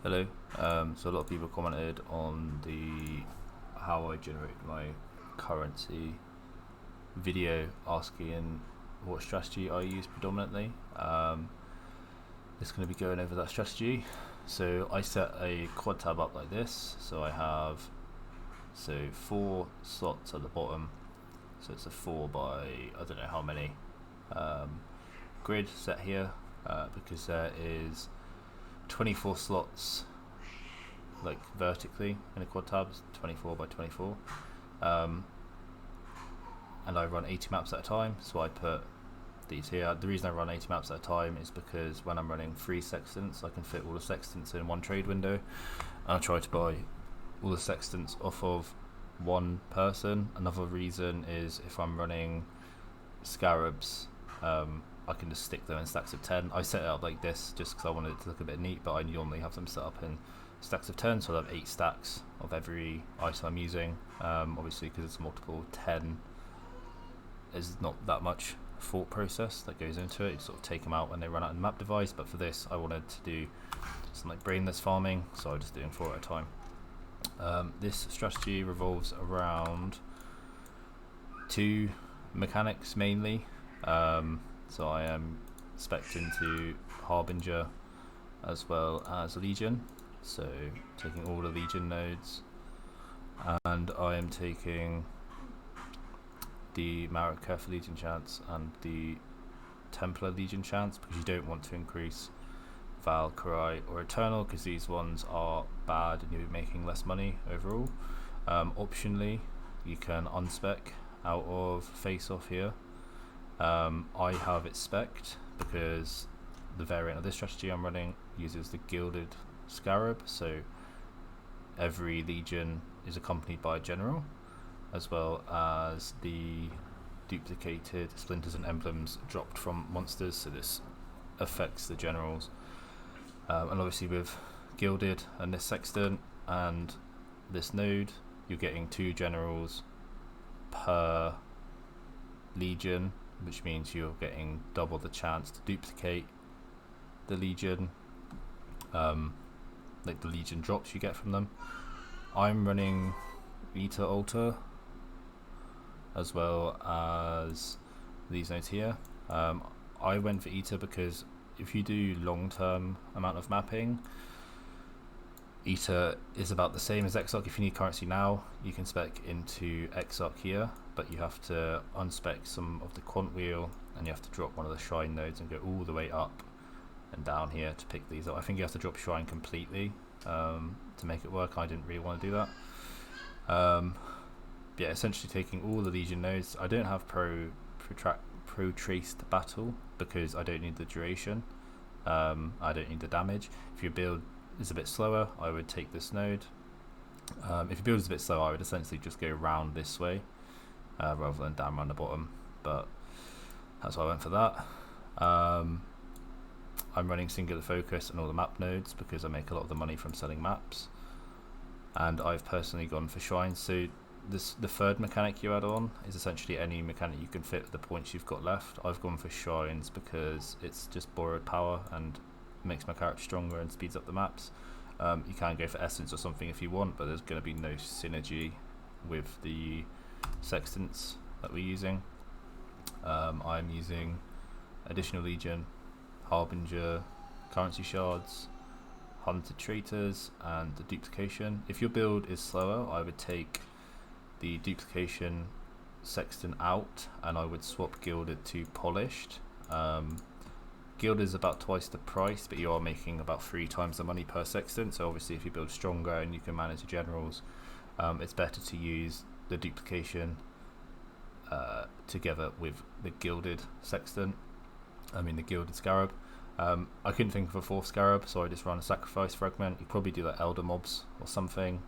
Hello. So a lot of people commented on the how I generate my currency video, asking what strategy I use predominantly. It's going to be going over that strategy. So I set a quad tab up like this. So I have four slots at the bottom. So it's a 4 by I don't know how many grid set here because there is 24 slots like vertically in a quad tab, 24 by 24, and I run 80 maps at a time. So I put these here. The reason I run 80 maps at a time is because when I'm running 3 sextants, I can fit all the sextants in one trade window, and I try to buy all the sextants off of one person. Another reason is if I'm running Scarabs, I can just stick them in stacks of 10. I set it up like this just because I wanted it to look a bit neat, but I normally have them set up in stacks of 10, so I'll have 8 stacks of every item I'm using. Obviously, because it's multiple, 10 is not that much thought process that goes into it. You sort of take them out when they run out of the map device, but for this, I wanted to do some like brainless farming, so I'm just doing 4 at a time. This strategy revolves around 2 mechanics mainly. So I am spec'd into Harbinger as well as Legion. So taking all the Legion nodes, and I am taking the Marika for Legion chance and the Templar Legion chance, because you don't want to increase Valkyrie or Eternal because these ones are bad and you'll be making less money overall. Optionally, you can unspec out of face off here. I have it spec'd because the variant of this strategy I'm running uses the Gilded Scarab, so every legion is accompanied by a general, as well as the duplicated splinters and emblems dropped from monsters, so this affects the generals. And obviously with Gilded and this sextant and this node, you're getting 2 generals per legion, which means you're getting double the chance to duplicate the legion, like the legion drops you get from them. I'm running Eta Altar as well as these nodes here. I went for Eta because if you do long-term amount of mapping, Eta is about the same as Exarch. If you need currency now, you can spec into Exarch here, but you have to unspec some of the quant wheel and you have to drop one of the shrine nodes and go all the way up and down here to pick these up. I think you have to drop shrine completely to make it work. I didn't really want to do that. Yeah, essentially taking all the legion nodes. I don't have pro traced battle because I don't need the duration. I don't need the damage. If your build is a bit slower, I would take this node. If your build is a bit slower, I would essentially just go round this way rather than down around the bottom, but that's why I went for that. I'm running singular focus on all the map nodes because I make a lot of the money from selling maps, and I've personally gone for shrines. So the third mechanic you add on is essentially any mechanic you can fit with the points you've got left. I've gone for shrines because it's just borrowed power and makes my character stronger and speeds up the maps. You can go for essence or something if you want, but there's going to be no synergy with the sextants that we're using. I'm using additional legion, harbinger, currency shards, hunted traitors, and the duplication. If your build is slower, I would take the duplication sextant out and I would swap gilded to polished. Gilded is about twice the price, but you are making about 3 times the money per sextant, so obviously if you build stronger and you can manage the generals, it's better to use the duplication together with the gilded sextant. The gilded scarab. I couldn't think of a 4th scarab, so I just run a sacrifice fragment. You probably do like elder mobs or something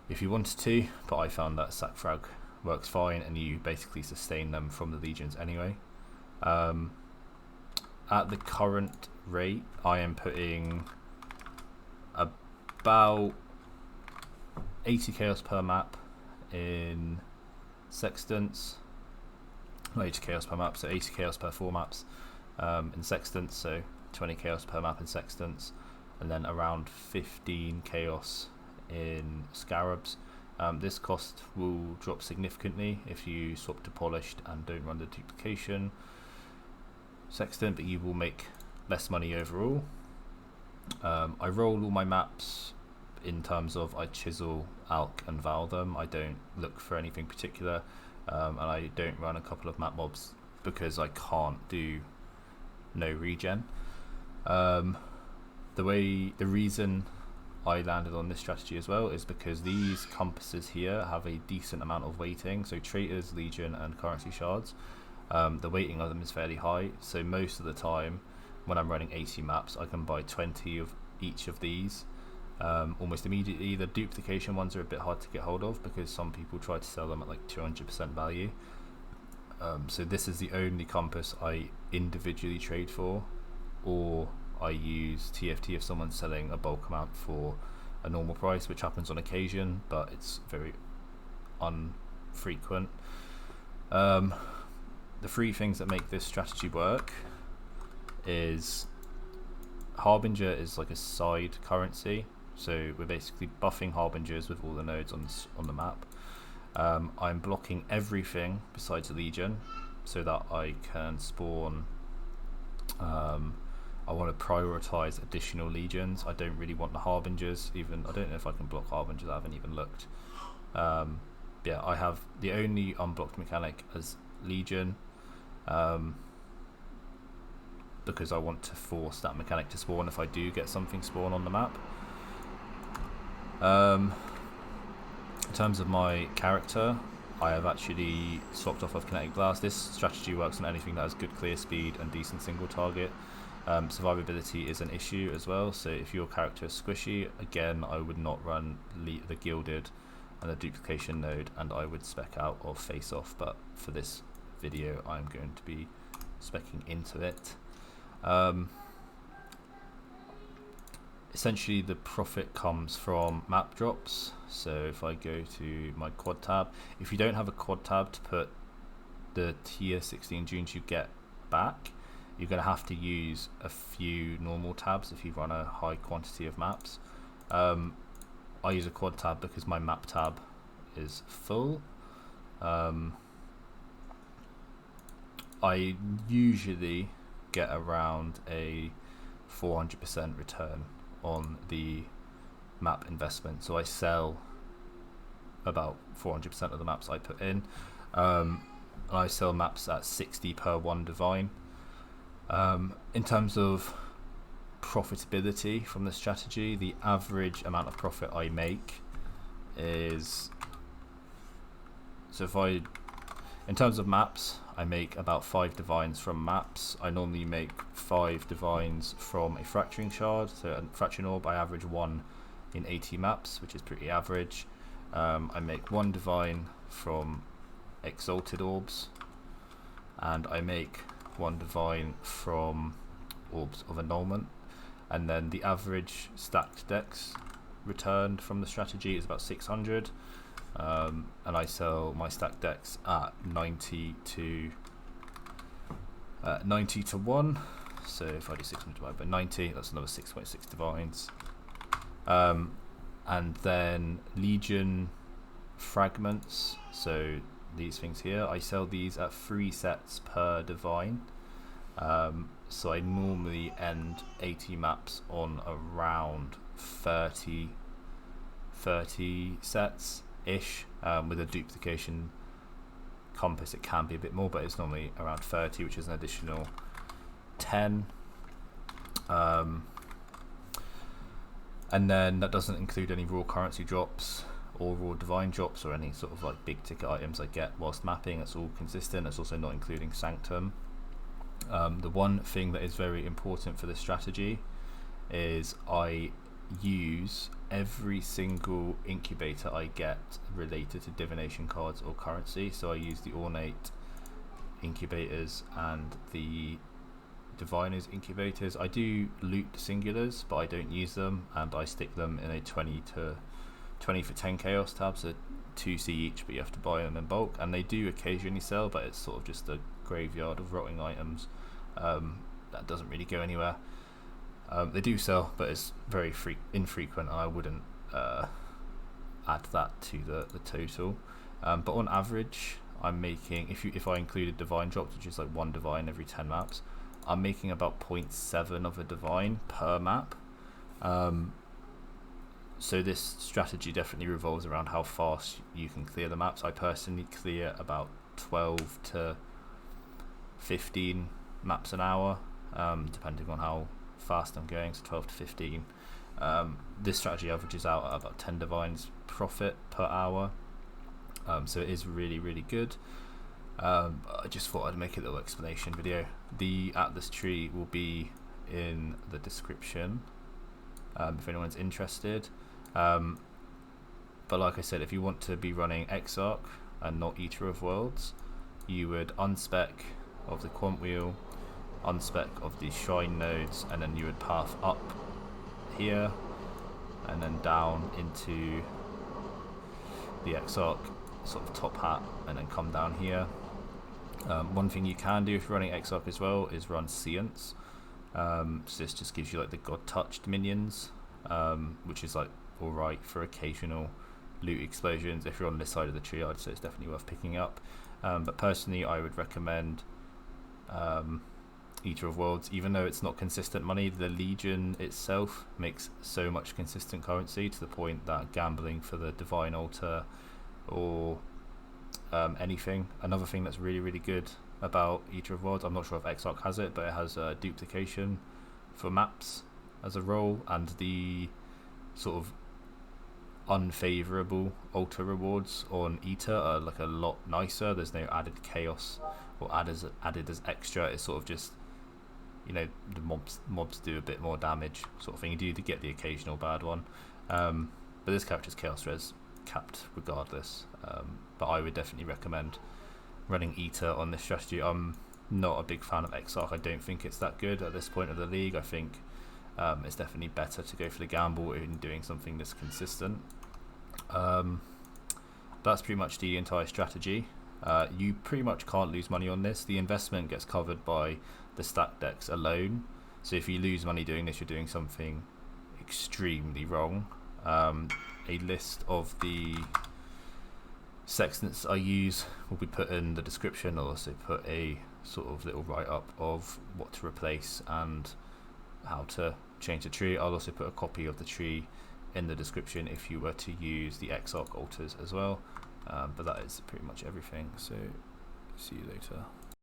if you wanted to, but I found that sac frag works fine and you basically sustain them from the legions anyway. At the current rate, I am putting about 80 chaos per map in sextants. Not 80 chaos per map, so 80 chaos per 4 maps in sextants, so 20 chaos per map in sextants. and then around 15 chaos in Scarabs. This cost will drop significantly if you swap to polished and don't run the duplication sextant, but you will make less money overall. I roll all my maps in terms of I chisel, alch and val them. I don't look for anything particular, and I don't run a couple of map mobs because I can't do no regen. The reason I landed on this strategy as well is because these compasses here have a decent amount of weighting, so traitors, legion and currency shards. The weighting of them is fairly high, so most of the time when I'm running 80 maps I can buy 20 of each of these almost immediately. The duplication ones are a bit hard to get hold of because some people try to sell them at like 200% value. So this is the only compass I individually trade for, or I use TFT if someone's selling a bulk amount for a normal price, which happens on occasion, but it's very unfrequent. The three things that make this strategy work is Harbinger is like a side currency, so we're basically buffing Harbingers with all the nodes on the map. I'm blocking everything besides Legion so that I can spawn. I want to prioritize additional legions. I don't really want the Harbingers, even I don't know if I can block Harbingers, I haven't even looked. Yeah, I have the only unblocked mechanic as Legion, because I want to force that mechanic to spawn if I do get something spawn on the map. In terms of my character, I have actually swapped off of Kinetic Blast. This strategy works on anything that has good clear speed and decent single target. Survivability is an issue as well, so if your character is squishy, again I would not run the Gilded and the duplication node, and I would spec out of face off, but for this video I'm going to be specking into it. Essentially the profit comes from map drops. So if I go to my quad tab, if you don't have a quad tab to put the tier 16 dunes you get back, you're going to have to use a few normal tabs if you run a high quantity of maps. I use a quad tab because my map tab is full. I usually get around a 400% return on the map investment, so I sell about 400% of the maps I put in. I sell maps at 60 per one divine. In terms of profitability from the strategy, the average amount of profit I make is, so if I, in terms of maps, I make about 5 divines from maps. I normally make 5 divines from a fracturing shard, so a fracturing orb. I average 1 in 80 maps, which is pretty average. I make 1 divine from exalted orbs, and I make 1 divine from orbs of annulment, and then the average stacked decks returned from the strategy is about 600. And I sell my stacked decks at 90 to 1. So if I do 600 divided by 90, that's another 6.6 divines. And then Legion fragments, so these things here, I sell these at 3 sets per divine. So I normally end 80 maps on around 30 sets ish. With a duplication compass it can be a bit more, but it's normally around 30, which is an additional 10. And then that doesn't include any raw currency drops or raw divine drops or any sort of like big ticket items I get whilst mapping. It's all consistent. It's also not including Sanctum. The one thing that is very important for this strategy is I use every single incubator I get related to divination cards or currency. So I use the ornate incubators and the diviners incubators. I do loot the singulars, but I don't use them, and I stick them in a 20 for 10 chaos tab, so 2C each, but you have to buy them in bulk, and they do occasionally sell, but it's sort of just a graveyard of rotting items that doesn't really go anywhere. They do sell, but it's very infrequent, and I wouldn't add that to the total. But on average, I'm making, if I included divine drops, which is like 1 divine every 10 maps, I'm making about 0.7 of a divine per map. So this strategy definitely revolves around how fast you can clear the maps. I personally clear about 12 to 15 maps an hour, depending on how fast I'm going, so 12 to 15. This strategy averages out at about 10 divines profit per hour, so it is really, really good. I just thought I'd make a little explanation video. The Atlas tree will be in the description if anyone's interested. But like I said, if you want to be running Exarch and not Eater of Worlds, you would unspec of the quant wheel, unspec of the shrine nodes, and then you would path up here and then down into the Exarch sort of top hat, and then come down here. One thing you can do if you're running Exarch as well is run Seance. So this just gives you like the God touched minions, which is like alright for occasional loot explosions. If you're on this side of the tree, I'd say it's definitely worth picking up. But personally, I would recommend Eater of Worlds. Even though it's not consistent money, the Legion itself makes so much consistent currency to the point that gambling for the Divine Altar or anything. Another thing that's really, really good about Eater of Worlds, I'm not sure if Exarch has it, but it has duplication for maps as a role, and the sort of unfavourable altar rewards on Eater are like a lot nicer. There's no added chaos or added as extra. It's sort of just, you know, the mobs do a bit more damage sort of thing. You do get the occasional bad one, but this character's chaos res capped regardless. But I would definitely recommend running Eater on this strategy. I'm not a big fan of Exarch. I don't think it's that good at this point of the league. I think it's definitely better to go for the gamble in doing something that's consistent. That's pretty much the entire strategy. You pretty much can't lose money on this. The investment gets covered by the stack decks alone, so if you lose money doing this, you're doing something extremely wrong. A list of the sextants I use will be put in the description. I'll also put a sort of little write-up of what to replace and how to change the tree. I'll also put a copy of the tree in the description if you were to use the Exarch altars as well. But that is pretty much everything, so see you later.